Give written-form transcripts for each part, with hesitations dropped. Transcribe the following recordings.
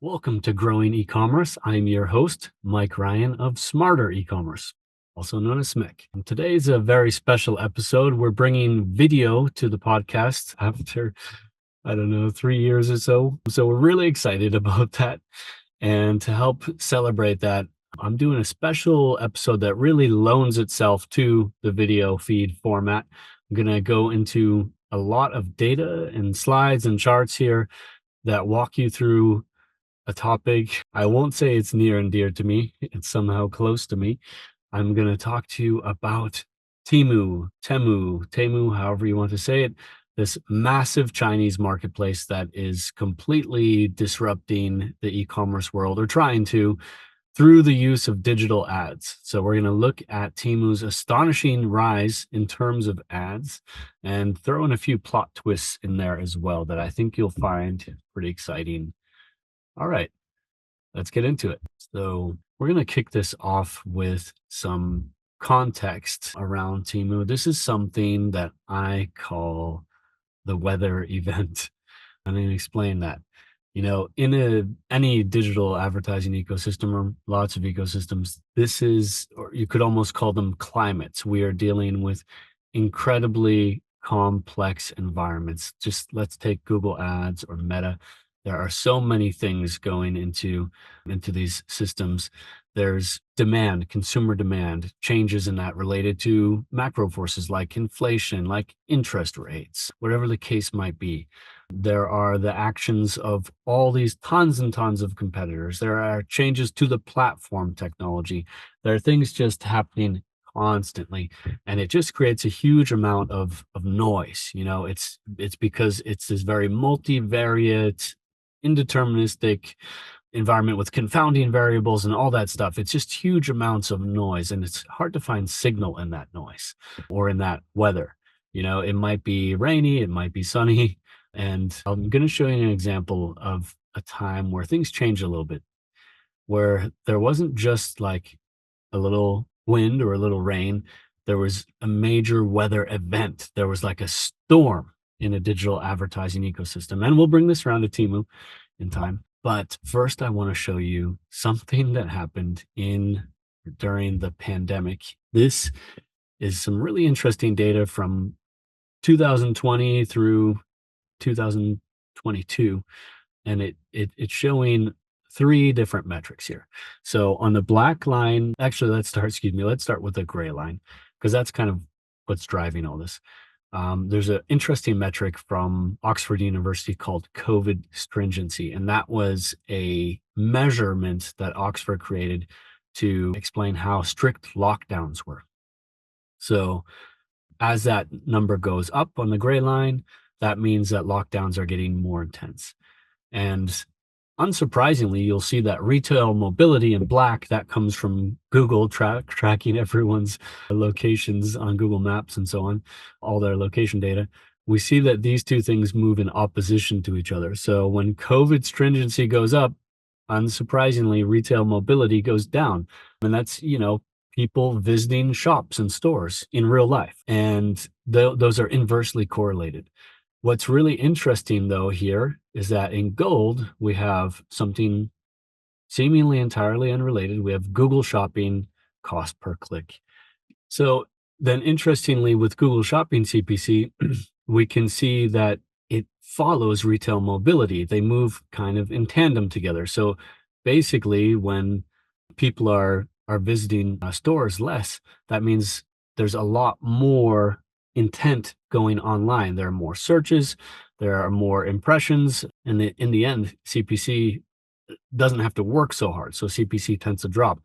Welcome to Growing E-commerce. I'm your host, Mike Ryan of Smarter E-commerce, also known as SMIC. And today's a very special episode. We're bringing video to the podcast after, 3 years or so. So we're really excited about that. And to help celebrate that, I'm doing a special episode that really loans itself to the video feed format. I'm going to go into a lot of data and slides and charts here that walk you through a topic. I won't say it's near and dear to me. It's somehow close to me. I'm going to talk to you about Temu, however you want to say it, this massive Chinese marketplace that is completely disrupting the e-commerce world, or trying to, through the use of digital ads. So we're going to look at Temu's astonishing rise in terms of ads and throw in a few plot twists in there as well that I think you'll find pretty exciting. All right, let's get into it. So we're going to kick this off with some context around Temu. This is something that I call the weather event. I'm going to explain that. In any digital advertising ecosystem, or lots of ecosystems, this is, or you could almost call them climates. We are dealing with incredibly complex environments. Just let's take Google Ads or Meta. There are so many things going into these systems. There's demand, consumer demand, changes in that related to macro forces like inflation, like interest rates, whatever the case might be. There are the actions of all these tons and tons of competitors. There are changes to the platform technology. There are things just happening constantly, and it just creates a huge amount of noise. It's because it's this very multivariate, indeterministic environment with confounding variables and all that stuff. It's just huge amounts of noise, and it's hard to find signal in that noise or in that weather. It might be rainy, it might be sunny. And I'm going to show you an example of a time where things changed a little bit, where there wasn't just like a little wind or a little rain. There was a major weather event. There was like a storm in a digital advertising ecosystem. And we'll bring this around to Temu in time. But first, I want to show you something that happened during the pandemic. This is some really interesting data from 2020 through 2022. And it's showing three different metrics here. So on the black line, actually, let's start with the gray line, because that's kind of what's driving all this. There's an interesting metric from Oxford University called COVID stringency, and that was a measurement that Oxford created to explain how strict lockdowns were. So as that number goes up on the gray line, that means that lockdowns are getting more intense. And unsurprisingly, you'll see that retail mobility in black, that comes from Google tracking everyone's locations on Google Maps and so on, all their location data. We see that these two things move in opposition to each other. So when COVID stringency goes up, unsurprisingly, retail mobility goes down. And that's, people visiting shops and stores in real life. And those are inversely correlated. What's really interesting, though, here is that in gold, we have something seemingly entirely unrelated. We have Google Shopping cost per click. So then, interestingly, with Google Shopping CPC, we can see that it follows retail mobility. They move kind of in tandem together. So basically, when people are visiting stores less, that means there's a lot more intent going online. There are more searches, there are more impressions, and in the end, CPC doesn't have to work so hard. So CPC tends to drop.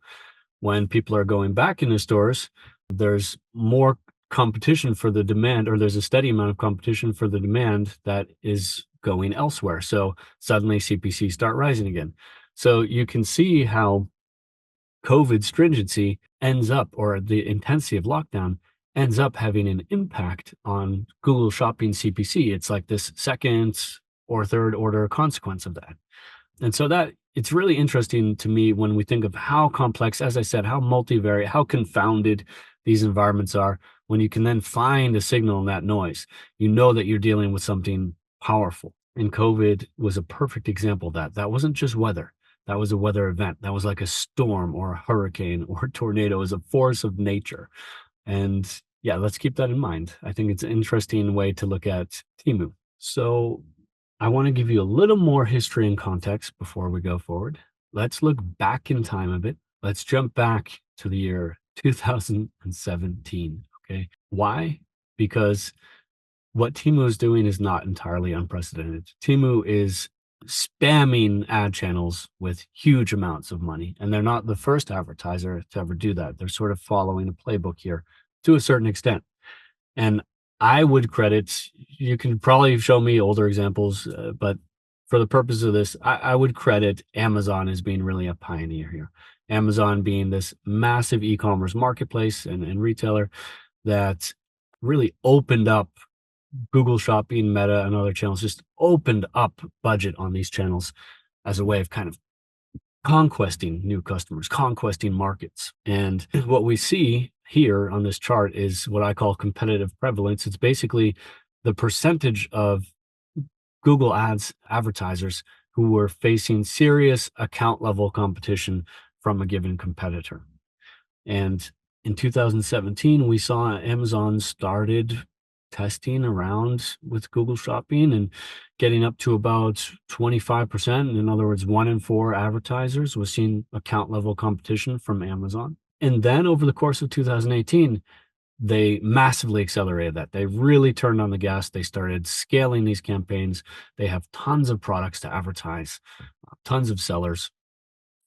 When people are going back into stores, there's more competition for the demand, or there's a steady amount of competition for the demand that is going elsewhere. So suddenly CPC start rising again. So you can see how COVID stringency ends up, or the intensity of lockdown ends up having an impact on Google Shopping CPC. It's like this second or third order consequence of that. And so that it's really interesting to me when we think of how complex, as I said, how multivariate, how confounded these environments are. When you can then find a signal in that noise, you know that you're dealing with something powerful. And COVID was a perfect example of that. That wasn't just weather. That was a weather event. That was like a storm or a hurricane or a tornado. It was a force of nature. And yeah, let's keep that in mind. I think it's an interesting way to look at Temu. So I want to give you a little more history and context before we go forward. Let's look back in time a bit. Let's jump back to the year 2017. Okay. Why? Because what Temu is doing is not entirely unprecedented. Temu is spamming ad channels with huge amounts of money, and they're not the first advertiser to ever do that. They're sort of following a playbook here to a certain extent. And I would credit, you can probably show me older examples, but for the purpose of this, I would credit Amazon as being really a pioneer here. Amazon being this massive e-commerce marketplace and retailer that really opened up Google Shopping, Meta, and other channels, just opened up budget on these channels as a way of kind of conquesting new customers, conquesting markets. And what we see here on this chart is what I call competitive prevalence. It's basically the percentage of Google Ads advertisers who were facing serious account level competition from a given competitor. And in 2017, we saw Amazon started testing around with Google Shopping and getting up to about 25%. In other words, 1 in 4 advertisers was seeing account level competition from Amazon. And then over the course of 2018, they massively accelerated that. They really turned on the gas. They started scaling these campaigns. They have tons of products to advertise, tons of sellers,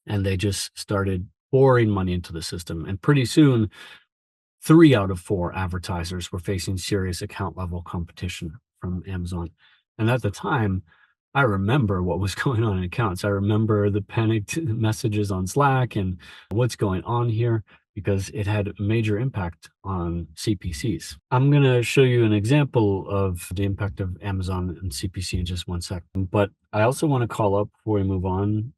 and they just started pouring money into the system. And pretty soon, 3 out of 4 advertisers were facing serious account level competition from Amazon. And at the time, I remember what was going on in accounts. I remember the panicked messages on Slack and what's going on here because it had a major impact on CPCs. I'm going to show you an example of the impact of Amazon and CPC in just 1 second. But I also want to call up before we move on.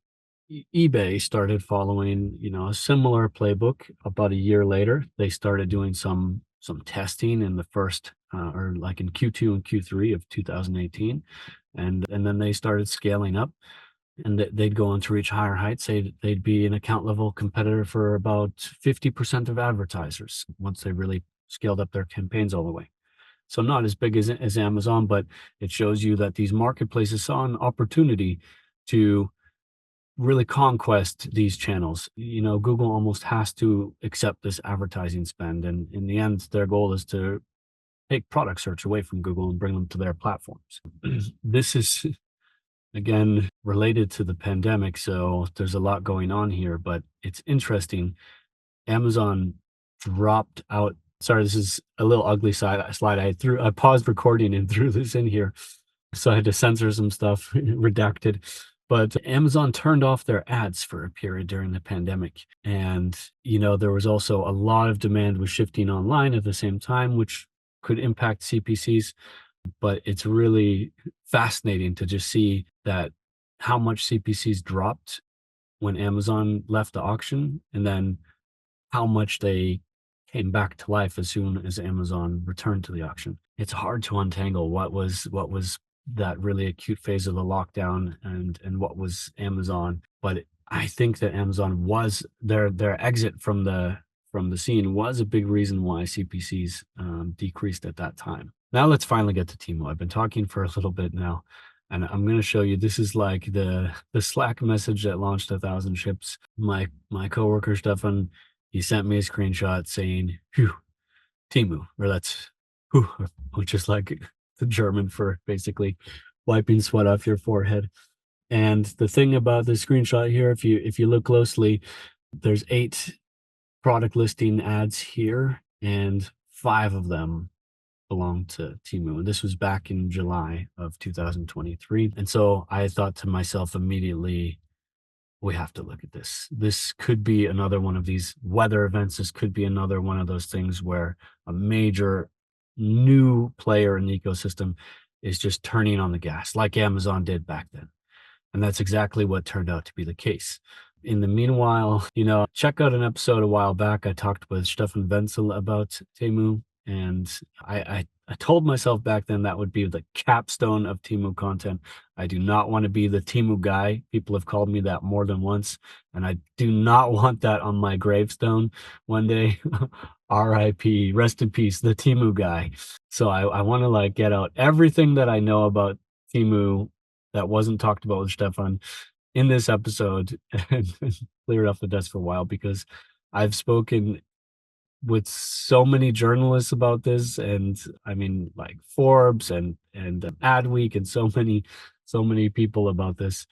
eBay started following, a similar playbook about a year later. They started doing some testing in the first or like in Q2 and Q3 of 2018, and then they started scaling up, and they'd go on to reach higher heights. They'd be an account level competitor for about 50% of advertisers once they really scaled up their campaigns all the way. So not as big as Amazon, but it shows you that these marketplaces saw an opportunity to really conquest these channels. Google almost has to accept this advertising spend. And in the end, their goal is to take product search away from Google and bring them to their platforms. This is, again, related to the pandemic. So there's a lot going on here, but it's interesting. Amazon dropped out. Sorry, this is a little ugly slide. I paused recording and threw this in here. So I had to censor some stuff, redacted. But Amazon turned off their ads for a period during the pandemic. And, there was also a lot of demand was shifting online at the same time, which could impact CPCs. But it's really fascinating to just see that how much CPCs dropped when Amazon left the auction, and then how much they came back to life as soon as Amazon returned to the auction. It's hard to untangle what was that really acute phase of the lockdown and what was Amazon. But I think that Amazon was their exit from the scene was a big reason why CPCs decreased at that time. Now let's finally get to Temu. I've been talking for a little bit now, and I'm going to show you. This is like the Slack message that launched 1,000 ships. My coworker Stefan, he sent me a screenshot saying, "Phew, Temu," or that's whew, which is like the German for basically wiping sweat off your forehead. And the thing about the screenshot here, if you look closely, there's 8 product listing ads here, and 5 of them belong to Temu. And this was back in July of 2023. And so I thought to myself immediately, we have to look at this. This could be another one of these weather events. This could be another one of those things where a major new player in the ecosystem is just turning on the gas like Amazon did back then. And that's exactly what turned out to be the case. In the meanwhile, check out an episode a while back. I talked with Stefan Wenzel about Temu, and I I told myself back then that would be the capstone of Temu content. I do not want to be the Temu guy. People have called me that more than once, and I do not want that on my gravestone one day. RIP, rest in peace, the Temu guy. So I want to like get out everything that I know about Temu that wasn't talked about with Stefan in this episode and clear it off the desk for a while, because I've spoken with so many journalists about this, and I mean like Forbes and Adweek and so many people about this,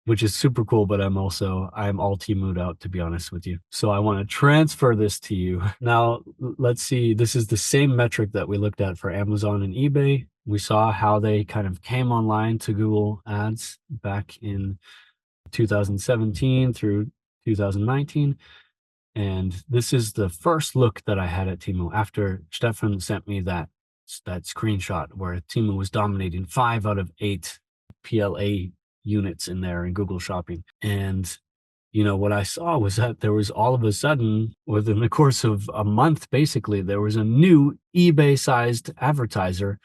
which is super cool. But I'm all Teamu'd out, to be honest with you. So I want to transfer this to you now. Let's see, this is the same metric that we looked at for Amazon and eBay. We saw how they kind of came online to Google Ads back in 2017 through 2019. And this is the first look that I had at Temu after Stefan sent me that screenshot where Temu was dominating 5 out of 8 PLA units in there in Google Shopping. And what I saw was that there was all of a sudden, within the course of a month, basically, there was a new eBay-sized advertiser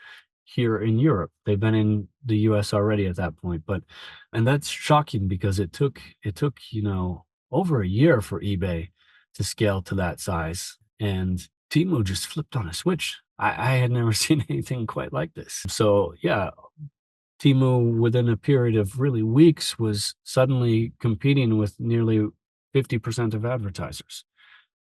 here in Europe. They've been in the US already at that point, and that's shocking because it took over a year for eBay to scale to that size, and Temu just flipped on a switch. I had never seen anything quite like this. So yeah, Temu within a period of really weeks was suddenly competing with nearly 50% of advertisers.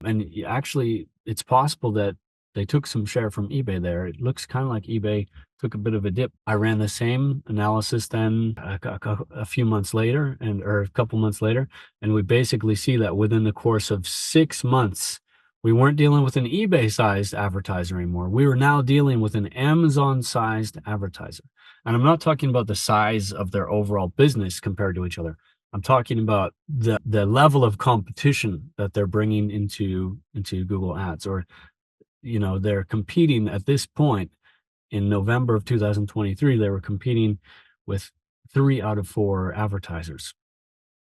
And actually, it's possible that they took some share from eBay there. It looks kind of like eBay took a bit of a dip. I ran the same analysis then a few months later, or a couple months later, and we basically see that within the course of 6 months, we weren't dealing with an eBay-sized advertiser anymore. We were now dealing with an Amazon-sized advertiser. And I'm not talking about the size of their overall business compared to each other. I'm talking about the level of competition that they're bringing into Google Ads, or they're competing at this point. In November of 2023, they were competing with 3 out of 4 advertisers,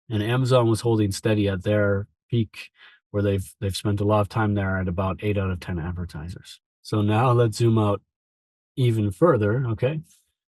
and Amazon was holding steady at their peak, where they've spent a lot of time there at about 8 out of 10 advertisers. So now let's zoom out even further. Okay,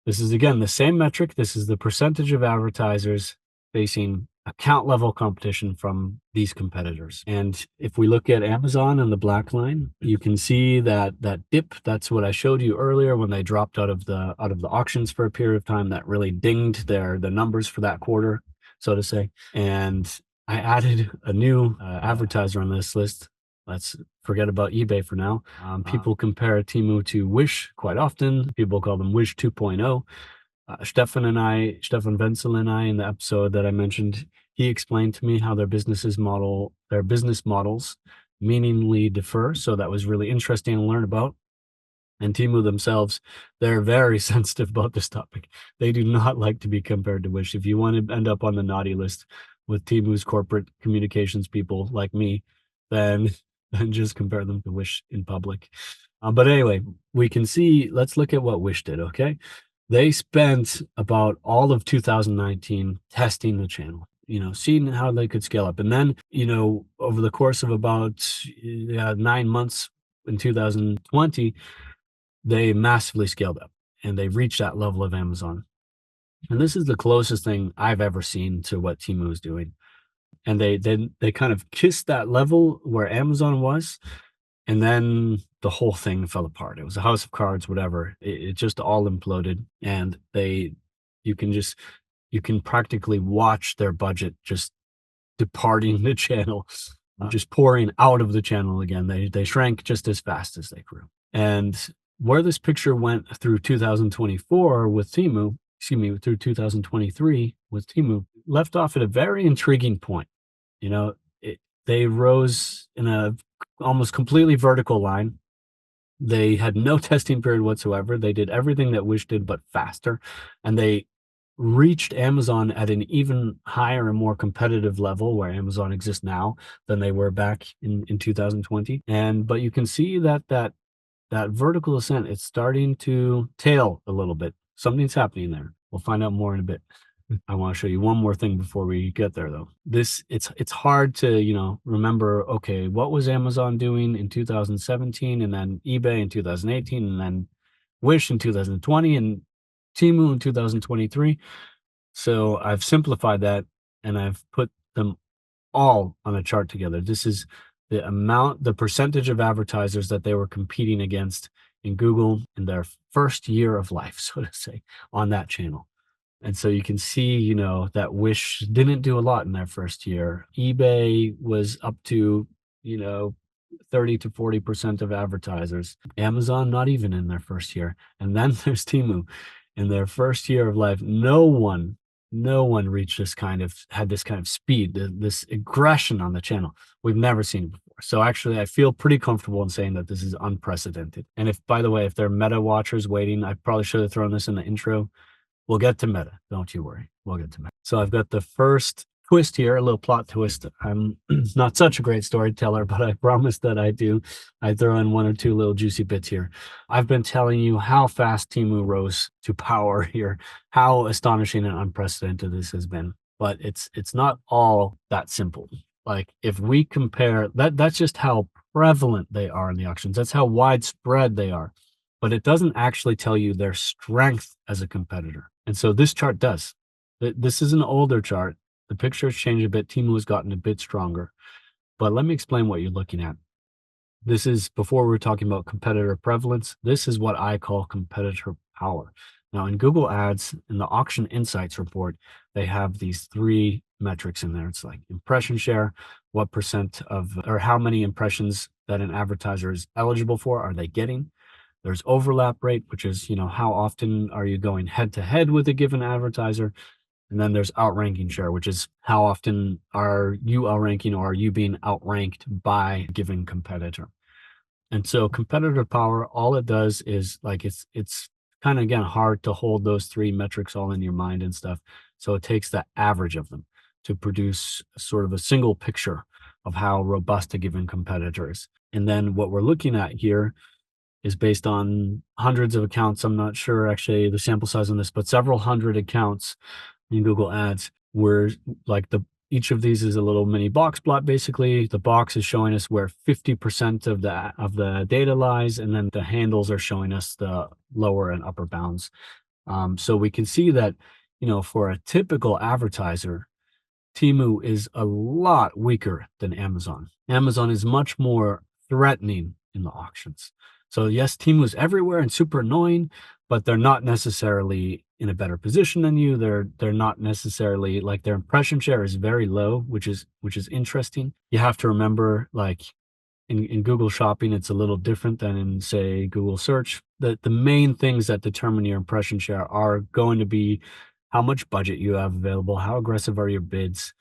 this is again the same metric. This is the percentage of advertisers facing account level competition from these competitors. And if we look at Amazon and the black line, you can see that dip. That's what I showed you earlier when they dropped out of the auctions for a period of time. That really dinged the numbers for that quarter, so to say. And I added a new advertiser on this list. Let's forget about eBay for now. People compare Temu to Wish quite often. People call them Wish 2.0. Stefan Wenzel and I, in the episode that I mentioned, he explained to me how their business models meaningfully differ. So that was really interesting to learn about. And Temu themselves, they're very sensitive about this topic. They do not like to be compared to Wish. If you want to end up on the naughty list with Temu's corporate communications people like me, then just compare them to Wish in public. But anyway, we can see, let's look at what Wish did, okay? They spent about all of 2019 testing the channel, seeing how they could scale up. And then, over the course of about 9 months in 2020, they massively scaled up and they reached that level of Amazon. And this is the closest thing I've ever seen to what Temu is doing. And they kind of kissed that level where Amazon was. And then the whole thing fell apart. It was a house of cards, whatever. It just all imploded. And you can practically watch their budget just departing the channel, just pouring out of the channel again. They shrank just as fast as they grew. And where this picture went through 2024 with Temu, through 2023 with Temu, left off at a very intriguing point. They rose in a almost completely vertical line. They had no testing period whatsoever. They did everything that Wish did, but faster. And they reached Amazon at an even higher and more competitive level where Amazon exists now than they were back in 2020. But you can see that vertical ascent, it's starting to tail a little bit. Something's happening there. We'll find out more in a bit. I want to show you one more thing before we get there, though. It's hard to, remember, okay, what was Amazon doing in 2017 and then eBay in 2018 and then Wish in 2020 and Temu in 2023. So I've simplified that and I've put them all on a chart together. This is the percentage of advertisers that they were competing against in Google in their first year of life, so to say, on that channel. And so you can see, that Wish didn't do a lot in their first year. eBay was up to, 30 to 40% of advertisers. Amazon, not even in their first year. And then there's Temu. In their first year of life, no one reached had this kind of speed, this aggression on the channel. We've never seen it before. So actually, I feel pretty comfortable in saying that this is unprecedented. And by the way, if there are meta watchers waiting, I probably should have thrown this in the intro. We'll get to meta. Don't you worry. We'll get to meta. So I've got the first twist here, a little plot twist. I'm not such a great storyteller, but I promise that I do. I throw in one or two little juicy bits here. I've been telling you how fast Temu rose to power here, how astonishing and unprecedented this has been. But it's not all that simple. Like if we compare that's just how prevalent they are in the auctions. That's how widespread they are. But it doesn't actually tell you their strength as a competitor. And so this chart does. This is an older chart. The picture has changed a bit. Temu has gotten a bit stronger. But let me explain what you're looking at. This is before we were talking about competitor prevalence. This is what I call competitor power. Now in Google Ads, in the Auction Insights report, they have these three metrics in there. It's like impression share, what percent or how many impressions that an advertiser is eligible for are they getting? There's overlap rate, which is, how often are you going head to head with a given advertiser? And then there's outranking share, which is how often are you outranking or are you being outranked by a given competitor? And so competitor power, all it does is it's kind of, again, hard to hold those three metrics all in your mind and stuff. So it takes the average of them to produce sort of a single picture of how robust a given competitor is. And then what we're looking at here is based on hundreds of accounts. I'm not sure actually the sample size on this, but several hundred accounts in Google Ads where each of these is a little mini box plot. Basically, the box is showing us where 50% of the data lies, and then the handles are showing us the lower and upper bounds. So we can see that, for a typical advertiser, Temu is a lot weaker than Amazon. Amazon is much more threatening in the auctions. So yes, Temu is everywhere and super annoying, but they're not necessarily in a better position than you. They're not necessarily their impression share is very low, which is interesting. You have to remember, in Google Shopping, it's a little different than in, say, Google Search. The main things that determine your impression share are going to be how much budget you have available, how aggressive are your bids.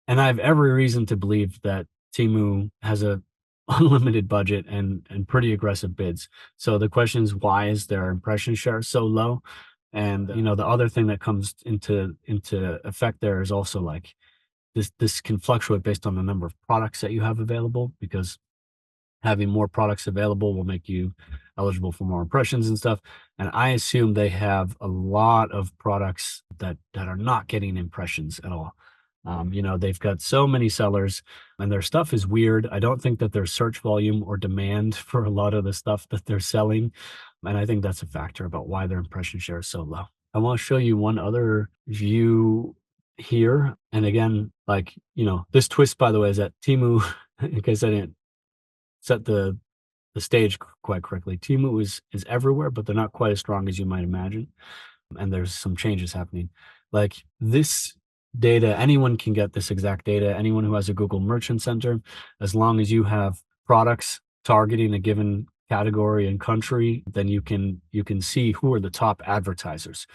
And I have every reason to believe that Temu has a unlimited budget and pretty aggressive bids. So the question is, why is their impression share so low? And the other thing that comes into effect there is also this can fluctuate based on the number of products that you have available, because having more products available will make you eligible for more impressions and stuff. And I assume they have a lot of products that are not getting impressions at all. They've got so many sellers and their stuff is weird. I don't think that there's search volume or demand for a lot of the stuff that they're selling. And I think that's a factor about why their impression share is so low. I want to show you one other view here. And again, this twist, by the way, is that Temu, in case I didn't set the stage quite correctly, Temu is everywhere, but they're not quite as strong as you might imagine. And there's some changes happening. This data, anyone can get this exact data. Anyone who has a Google Merchant Center, as long as you have products targeting a given category and country, then you can see who are the top advertisers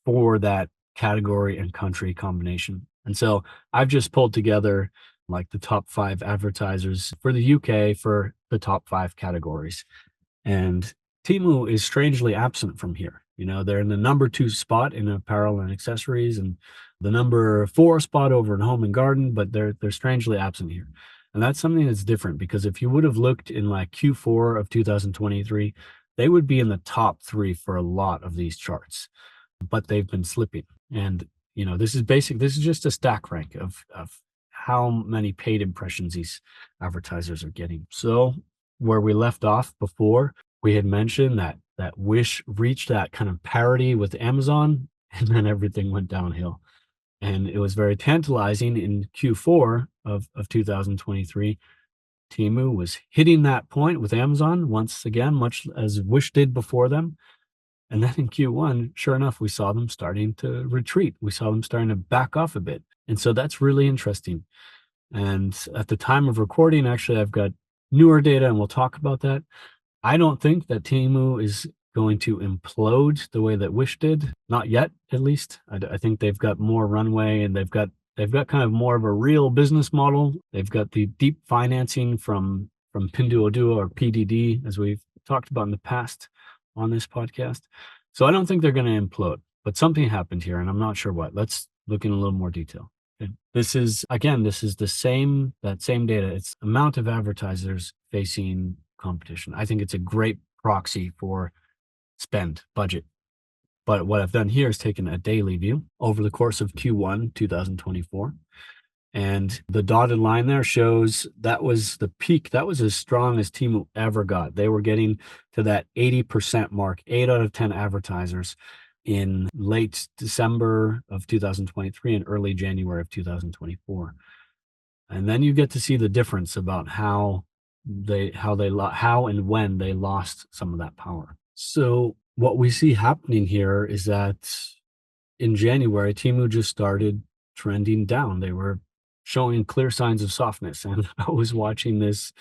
for that category and country combination. And so I've just pulled together the top 5 advertisers for the UK for the top 5 categories. And Temu is strangely absent from here. They're in the number 2 spot in apparel and accessories and the number 4 spot over in home and garden, but they're strangely absent here. And that's something that's different, because if you would have looked in Q4 of 2023, they would be in the top 3 for a lot of these charts, but they've been slipping. And, this is just a stack rank of how many paid impressions these advertisers are getting. So where we left off before, we had mentioned that that Wish reached that kind of parity with Amazon, and then everything went downhill. And it was very tantalizing in Q4 of 2023. Temu was hitting that point with Amazon once again, much as Wish did before them. And then in Q1, sure enough, we saw them starting to retreat. We saw them starting to back off a bit. And so that's really interesting. And at the time of recording, actually, I've got newer data and we'll talk about that. I don't think that Temu is going to implode the way that Wish did, not yet, at least. I think they've got more runway and they've got kind of more of a real business model. They've got the deep financing from Pinduoduo or PDD, as we've talked about in the past on this podcast. So I don't think they're going to implode, but something happened here and I'm not sure what. Let's look in a little more detail. Okay. This is the same data. It's amount of advertisers facing competition. I think it's a great proxy for spend budget. But what I've done here is taken a daily view over the course of Q1 2024. And the dotted line there shows that was the peak. That was as strong as Temu ever got. They were getting to that 80% mark, 8 out of 10 advertisers in late December of 2023 and early January of 2024. And then you get to see the difference about how and when they lost some of that power. So what we see happening here is that in January, Temu just started trending down. They were showing clear signs of softness. And I was watching this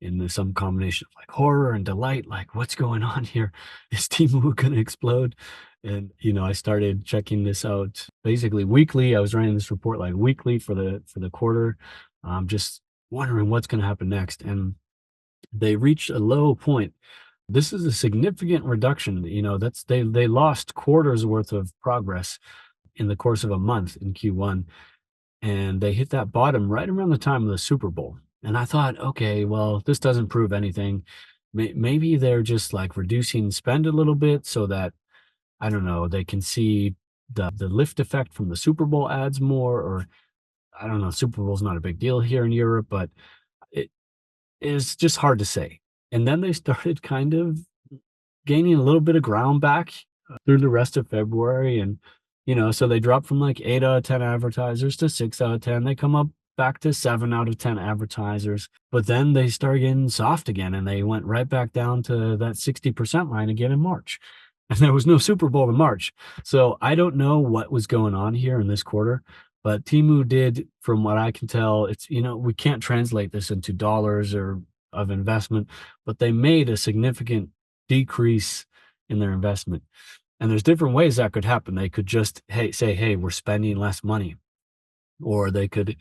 in some combination of like horror and delight, like what's going on here? Is Temu going to explode? And, I started checking this out basically weekly. I was writing this report like weekly for the quarter, just wondering what's going to happen next. And they reached a low point. This is a significant reduction. They lost quarters worth of progress in the course of a month in Q1. And they hit that bottom right around the time of the Super Bowl. And I thought, okay, well, this doesn't prove anything. Maybe they're just like reducing spend a little bit so that, I don't know, they can see the lift effect from the Super Bowl ads more, or I don't know, Super Bowl's not a big deal here in Europe, but it is just hard to say. And then they started kind of gaining a little bit of ground back through the rest of February. And, so they dropped from like 8 out of 10 advertisers to 6 out of 10. They come up back to 7 out of 10 advertisers. But then they started getting soft again and they went right back down to that 60% line again in March. And there was no Super Bowl in March. So I don't know what was going on here in this quarter. But Temu did, from what I can tell, it's, we can't translate this into dollars or of investment, but they made a significant decrease in their investment. And there's different ways that could happen. They could just say, hey, we're spending less money. Or they could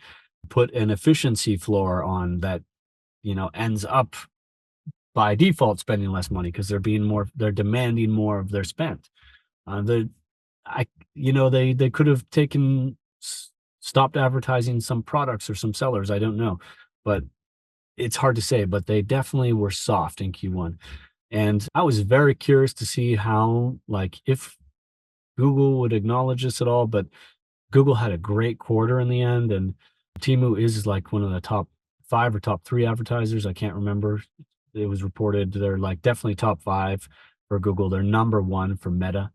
put an efficiency floor on that, ends up by default spending less money because they're demanding more of their spend. They could have stopped advertising some products or some sellers. I don't know, but it's hard to say. But they definitely were soft in Q1. And I was very curious to see how, like, if Google would acknowledge this at all, but Google had a great quarter in the end. And Temu is like one of the top 5 or top 3 advertisers. I can't remember. It was reported they're like definitely top 5 for Google. They're number 1 for Meta,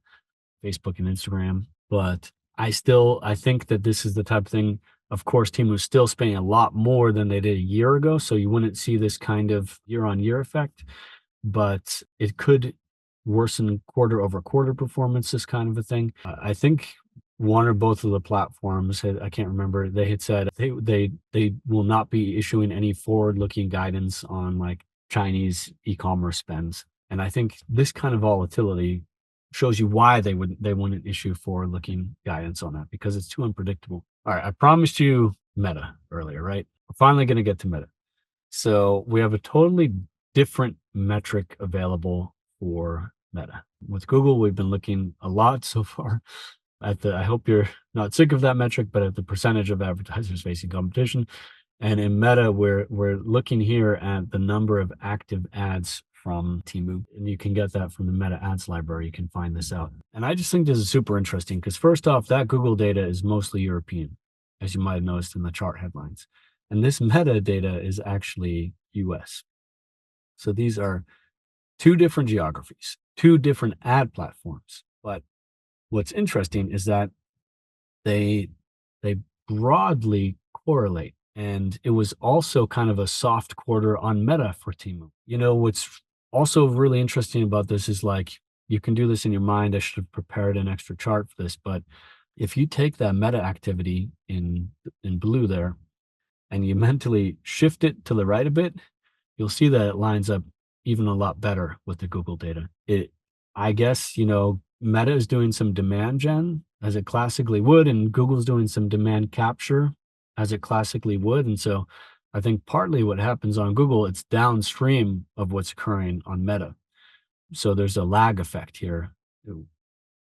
Facebook and Instagram. But I think that this is the type of thing. Of course, Temu is still spending a lot more than they did a year ago. So you wouldn't see this kind of year-on-year effect. But it could worsen quarter over quarter performance, this kind of a thing. I think one or both of the platforms, I can't remember, they had said they will not be issuing any forward-looking guidance on like Chinese e-commerce spends. And I think this kind of volatility shows you why they wouldn't issue forward-looking guidance on that, because it's too unpredictable. All right, I promised you Meta earlier, right? We're finally going to get to Meta. So we have a totally different metric available for Meta. With Google, we've been looking a lot so far at I hope you're not sick of that metric, but at the percentage of advertisers facing competition. And in Meta, we're looking here at the number of active ads from Temu. And you can get that from the Meta ads library. You can find this out. And I just think this is super interesting because first off, that Google data is mostly European, as you might have noticed in the chart headlines. And this Meta data is actually US. So these are 2 different geographies, two different ad platforms. But what's interesting is that they they broadly correlate. And it was also kind of a soft quarter on Meta for Temu. What's also really interesting about this is like you can do this in your mind. I should have prepared an extra chart for this, but if you take that Meta activity in blue there and you mentally shift it to the right a bit, you'll see that it lines up even a lot better with the Google data. I guess, Meta is doing some demand gen as it classically would, and Google's doing some demand capture as it classically would. And so I think partly what happens on Google, it's downstream of what's occurring on Meta. So there's a lag effect here.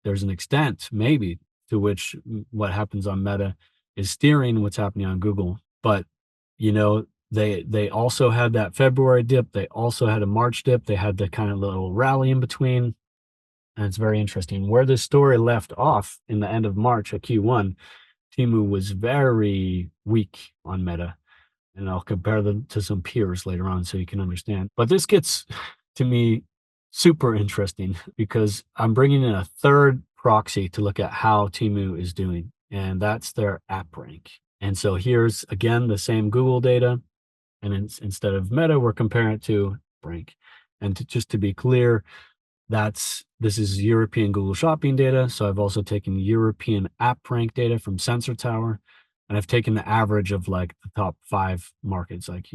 There's an extent, maybe, to which what happens on Meta is steering what's happening on Google. But, they also had that February dip. They also had a March dip. They had the kind of little rally in between. And it's very interesting. Where this story left off in the end of March at Q1, Temu was very weak on Meta. And I'll compare them to some peers later on so you can understand. But this gets, to me, super interesting because I'm bringing in a third proxy to look at how Temu is doing, and that's their app rank. And so here's, again, the same Google data. And instead of Meta, we're comparing it to rank. And just to be clear, this is European Google Shopping data. So I've also taken European app rank data from Sensor Tower, and I've taken the average of like the top 5 markets, like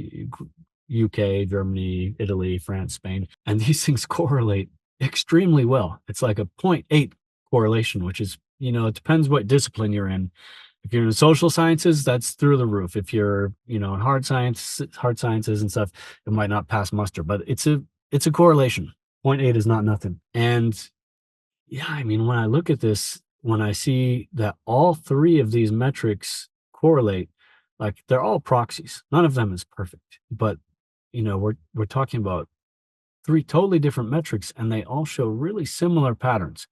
UK, Germany, Italy, France, Spain, and these things correlate extremely well. It's like a 0.8 correlation, which is, it depends what discipline you're in. If you're in social sciences, that's through the roof. If you're, in hard sciences and stuff, it might not pass muster, but it's a correlation. 0.8 is not nothing. And yeah, I mean, when I look at this, when I see that all 3 of these metrics correlate, like they're all proxies. None of them is perfect, but we're talking about 3 totally different metrics, and they all show really similar patterns.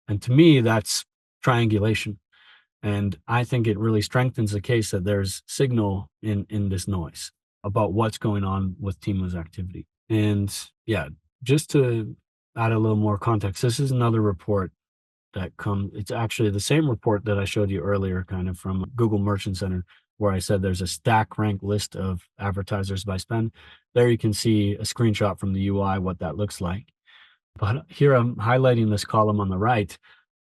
And to me, that's triangulation. And I think it really strengthens the case that there's signal in this noise about what's going on with Temu's activity. And yeah, just to add a little more context, this is another report it's actually the same report that I showed you earlier, kind of from Google Merchant Center, where I said there's a stack rank list of advertisers by spend. There you can see a screenshot from the UI, what that looks like. But here I'm highlighting this column on the right,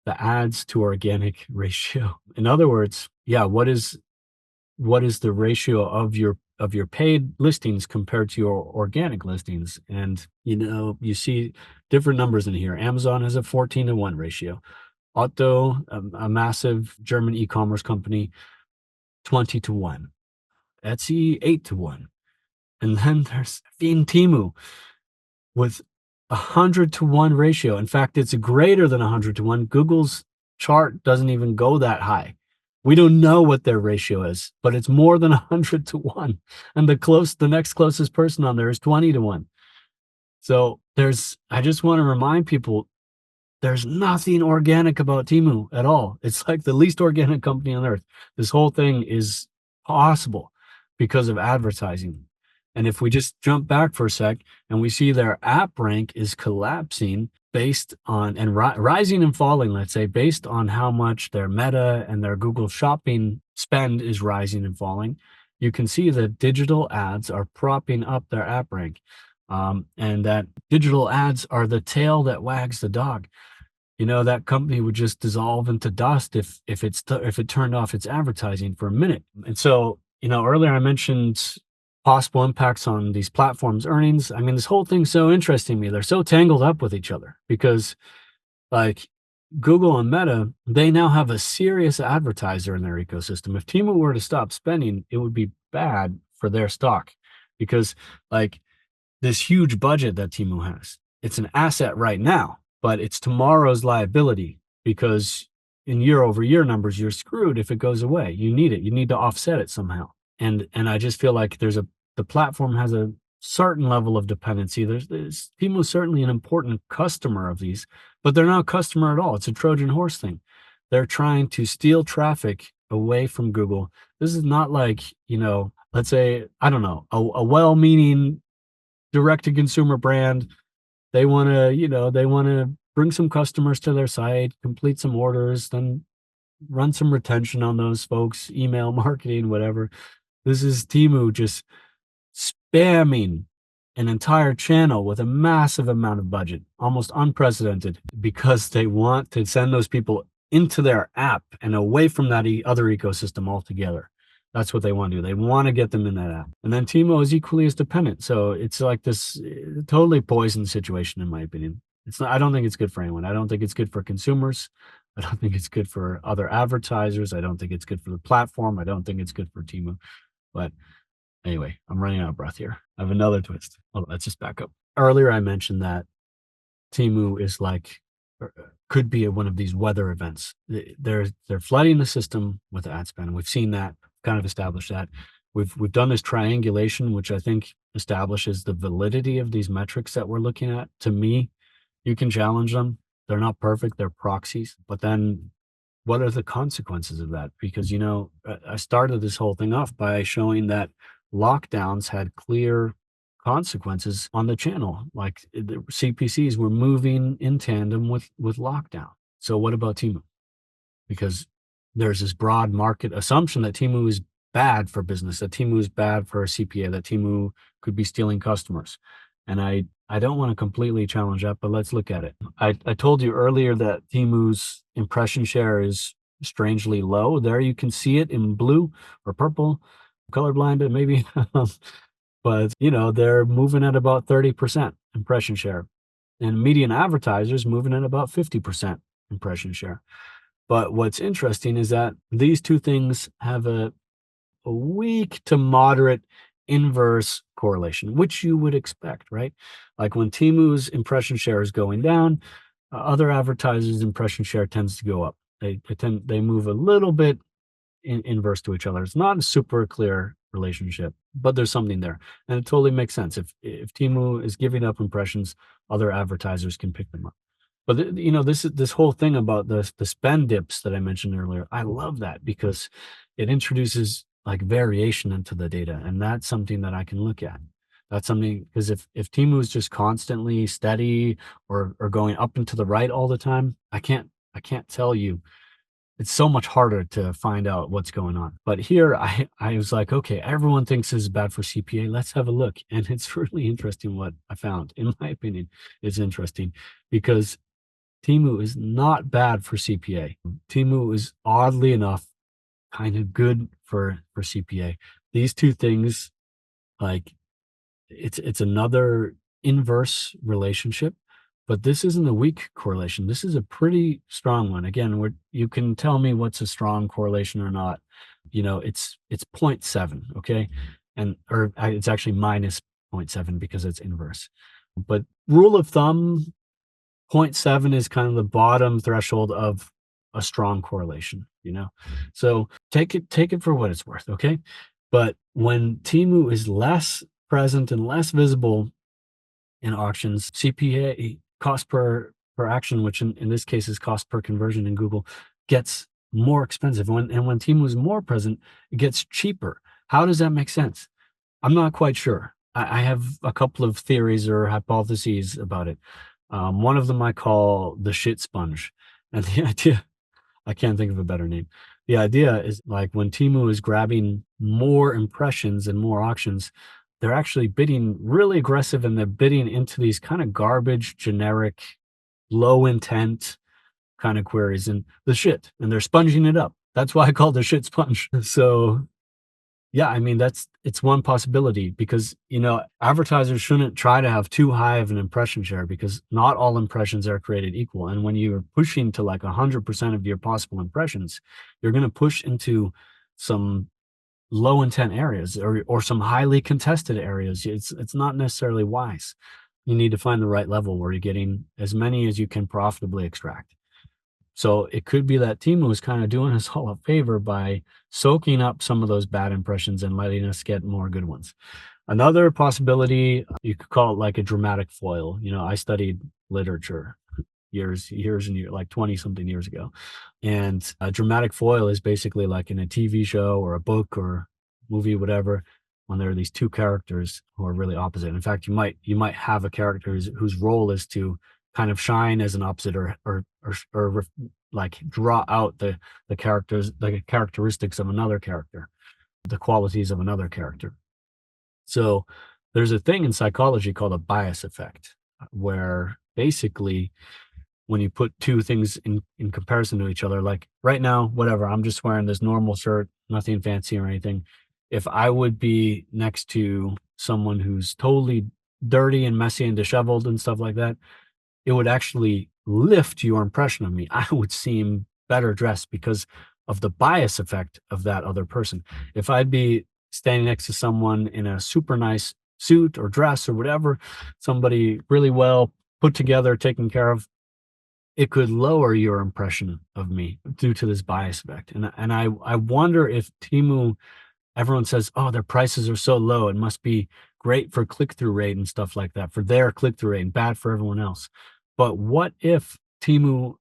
the ads to organic ratio. In other words, yeah, what is the ratio of your paid listings compared to your organic listings? And you see different numbers in here. Amazon has a 14-to-1 ratio. Otto, a massive German e-commerce company, 20-to-1. Etsy, 8-to-1. And then there's Temu with 100-to-1 ratio. In fact, it's greater than 100-to-1. Google's chart doesn't even go that high. We don't know what their ratio is, but it's more than 100-to-1. And the next closest person on there is 20-to-1. So I just want to remind people, there's nothing organic about Temu at all. It's like the least organic company on earth. This whole thing is possible because of advertising. And if we just jump back for a sec and we see their app rank is collapsing based on, and rising and falling, let's say, based on how much their Meta and their Google Shopping spend is rising and falling, you can see that digital ads are propping up their app rank. And that digital ads are the tail that wags the dog. That company would just dissolve into dust if it turned off its advertising for a minute. And so, earlier I mentioned possible impacts on these platforms' earnings. I mean, this whole thing's so interesting to me. They're so tangled up with each other because, like, Google and Meta, they now have a serious advertiser in their ecosystem. If Temu were to stop spending, it would be bad for their stock because, like, this huge budget that Temu has, it's an asset right now, but it's tomorrow's liability because in year-over-year numbers, you're screwed if it goes away. You need it. You need to offset it somehow. And I just feel like the platform has a certain level of dependency. Temu is certainly an important customer of these, but they're not a customer at all. It's a Trojan horse thing. They're trying to steal traffic away from Google. This is not like, let's say, I don't know, a well-meaning direct-to-consumer brand They wanna, they wanna bring some customers to their site, complete some orders, then run some retention on those folks, email marketing, whatever. This is Temu just spamming an entire channel with a massive amount of budget, almost unprecedented, because they want to send those people into their app and away from that other ecosystem altogether. That's what they want to do. They want to get them in that app. And then Timo is equally as dependent. So it's like this totally poison situation, in my opinion. It's not, I don't think it's good for anyone. I don't think it's good for consumers. I don't think it's good for other advertisers. I don't think it's good for the platform. I don't think it's good for Temu. But anyway, I'm running out of breath here. I have another twist. Hold on, let's just back up. Earlier, I mentioned that Temu is like, could be one of these weather events. They're flooding the system with ad spend. We've seen that, kind of established that. We've done this triangulation, which I think establishes the validity of these metrics that we're looking at. To me, you can challenge them. They're not perfect. They're proxies. But then what are the consequences of that? Because, I started this whole thing off by showing that lockdowns had clear consequences on the channel. Like the CPCs were moving in tandem with lockdown. So what about Temu? Because there's this broad market assumption that Temu is bad for business, that Temu is bad for a CPA, that Temu could be stealing customers. And I don't want to completely challenge that, but let's look at it. I told you earlier that Temu's impression share is strangely low. There you can see it in blue or purple, colorblind maybe. But, they're moving at about 30% impression share. And median advertisers moving at about 50% impression share. But what's interesting is that these two things have a weak to moderate inverse correlation, which you would expect, right? Like when Temu's impression share is going down, other advertisers' impression share tends to go up. They move a little bit inverse to each other. It's not a super clear relationship, but there's something there, and it totally makes sense. If Temu is giving up impressions, other advertisers can pick them up. But this whole thing about the spend dips that I mentioned earlier, I love that because it introduces like variation into the data, and that's something that I can look at. That's something because if Temu is just constantly steady or going up and to the right all the time, I can't tell you. It's so much harder to find out what's going on. But here I was like, okay, everyone thinks this is bad for CPA. Let's have a look. And it's really interesting what I found. In my opinion, it's interesting because Temu is not bad for CPA. Temu is oddly enough kind of good for CPA. These two things, like it's another inverse relationship, but this isn't a weak correlation. This is a pretty strong one. Again, where you can tell me what's a strong correlation or not. It's 0.7, okay? It's actually minus 0.7 because it's inverse. But rule of thumb, 0.7 is kind of the bottom threshold of a strong correlation. So take it for what it's worth, okay? But when Temu is less present and less visible in auctions, CPA, cost per action, which in this case is cost per conversion in Google, gets more expensive. When Temu is more present, it gets cheaper. How does that make sense? I'm not quite sure. I have a couple of theories or hypotheses about it. One of them I call the shit sponge. And the idea, I can't think of a better name. The idea is like when Temu is grabbing more impressions and more auctions, they're actually bidding really aggressive and they're bidding into these kind of garbage, generic, low intent kind of queries and and they're sponging it up. That's why I call it the shit sponge. So yeah, I mean, it's one possibility because, advertisers shouldn't try to have too high of an impression share because not all impressions are created equal. And when you're pushing to like 100% of your possible impressions, you're going to push into some low intent areas or some highly contested areas. It's not necessarily wise. You need to find the right level where you're getting as many as you can profitably extract. So it could be that Temu is kind of doing us all a favor by soaking up some of those bad impressions and letting us get more good ones. Another possibility, you could call it like a dramatic foil. I studied literature years and years, like 20 something years ago. And a dramatic foil is basically like in a TV show or a book or movie, whatever, when there are these two characters who are really opposite. In fact, you might have a character whose role is to kind of shine as an opposite, or like draw out the characters, the characteristics of another character, the qualities of another character. So there's a thing in psychology called a bias effect, where basically when you put two things in comparison to each other, like right now, whatever, I'm just wearing this normal shirt, nothing fancy or anything. If I would be next to someone who's totally dirty and messy and disheveled and stuff like that, it would actually lift your impression of me. I would seem better dressed because of the bias effect of that other person. If I'd be standing next to someone in a super nice suit or dress or whatever, somebody really well put together, taken care of, it could lower your impression of me due to this bias effect. And I wonder if Temu, everyone says, oh, their prices are so low, it must be great for click-through rate and stuff like that, for their click-through rate, and bad for everyone else. But what if Temu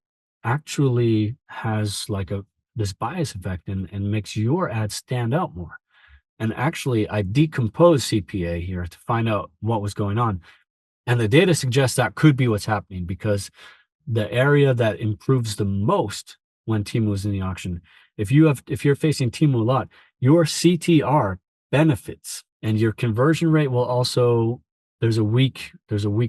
actually has like this bias effect and makes your ad stand out more? And actually, I decomposed CPA here to find out what was going on. And the data suggests that could be what's happening, because the area that improves the most when Temu is in the auction, if you're facing Temu a lot, your CTR benefits, and your conversion rate will also, there's a weak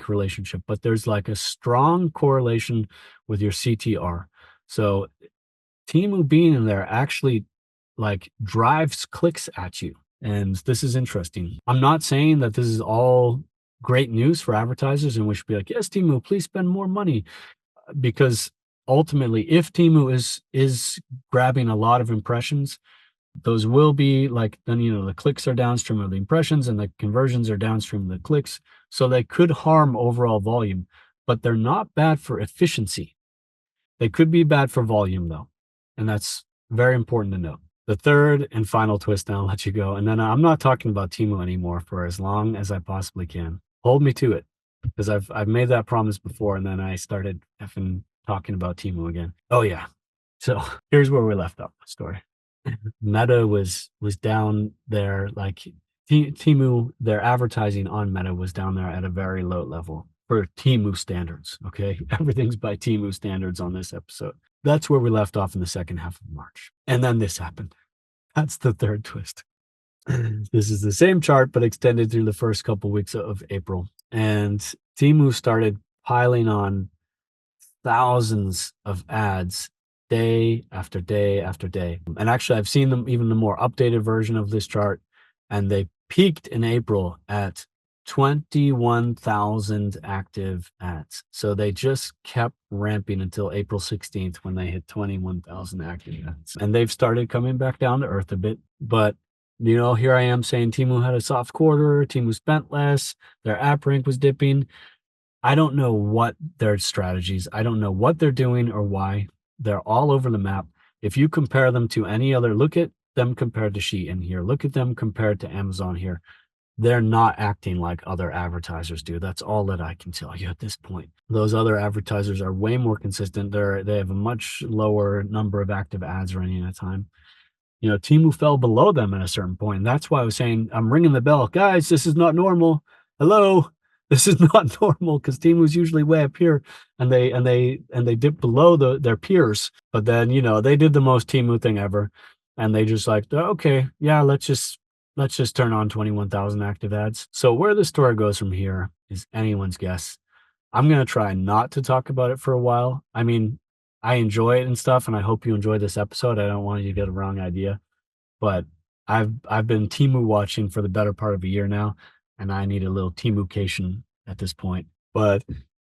relationship, but there's like a strong correlation with your CTR. So Temu being in there actually like drives clicks at you. And this is interesting. I'm not saying that this is all great news for advertisers and we should be like, yes, Temu, please spend more money, because ultimately, if Temu is grabbing a lot of impressions, those will be like, then, the clicks are downstream of the impressions and the conversions are downstream of the clicks. So they could harm overall volume, but they're not bad for efficiency. They could be bad for volume though. And that's very important to note. The third and final twist, and I'll let you go. And then I'm not talking about Temu anymore for as long as I possibly can. Hold me to it, because I've made that promise before, and then I started effing talking about Temu again. Oh yeah. So here's where we left off the story. Meta was down there, like Temu, their advertising on Meta was down there at a very low level for Temu standards. Okay. Everything's by Temu standards on this episode. That's where we left off in the second half of March. And then this happened. That's the third twist. This is the same chart, but extended through the first couple weeks of April. And Temu started piling on thousands of ads day after day after day. And actually, I've seen them, even the more updated version of this chart, and they peaked in April at 21,000 active ads. So they just kept ramping until April 16th when they hit 21,000 active ads. And they've started coming back down to earth a bit. But, here I am saying Temu had a soft quarter, Temu spent less, their app rank was dipping. I don't know what their strategies, I don't know what they're doing or why. They're all over the map. If you compare them to any other, look at them compared to Shein here, look at them compared to Amazon here. They're not acting like other advertisers do. That's all that I can tell you at this point. Those other advertisers are way more consistent. They have a much lower number of active ads running at a time. Temu fell below them at a certain point. And that's why I was saying, I'm ringing the bell. Guys, this is not normal. Hello, this is not normal, because Temu's usually way up here, and they dip below their peers. But then, they did the most Temu thing ever, and they just like, okay, yeah, let's just turn on 21,000 active ads. So where the story goes from here is anyone's guess. I'm going to try not to talk about it for a while. I mean, I enjoy it and stuff, and I hope you enjoy this episode. I don't want you to get a wrong idea, but I've been Temu watching for the better part of a year now, and I need a little Temucation at this point. But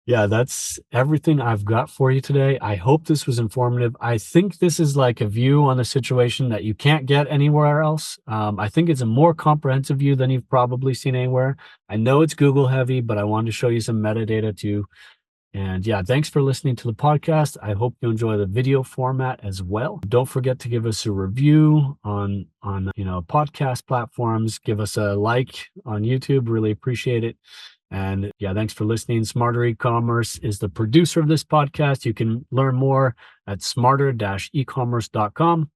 yeah, that's everything I've got for you today. I hope this was informative. I think this is like a view on the situation that you can't get anywhere else. I think it's a more comprehensive view than you've probably seen anywhere. I know it's Google heavy, but I wanted to show you some metadata too. And yeah, thanks for listening to the podcast. I hope you enjoy the video format as well. Don't forget to give us a review on podcast platforms. Give us a like on YouTube. Really appreciate it. And yeah, thanks for listening. Smarter Ecommerce is the producer of this podcast. You can learn more at smarter-ecommerce.com.